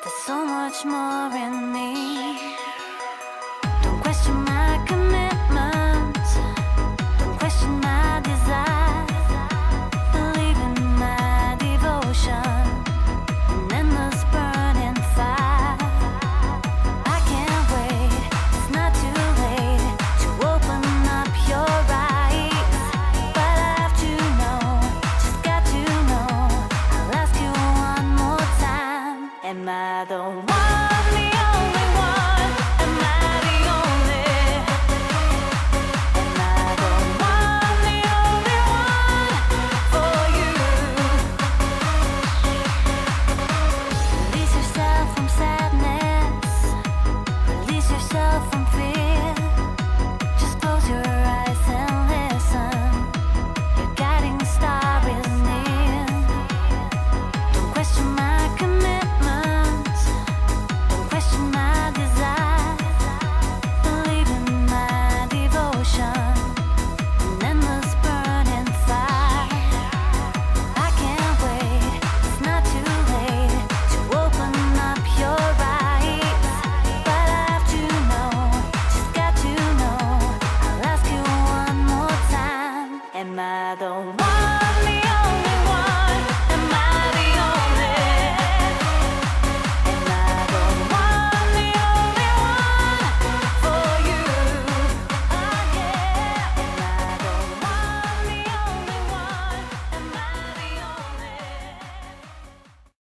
There's so much more in me. Don't question my commitment. Don't question my desire. Believe in my devotion. An endless burning fire. I can't wait. It's not too late to open up your eyes. But I have to know, just got to know. I'll ask you one more time. Am I the one?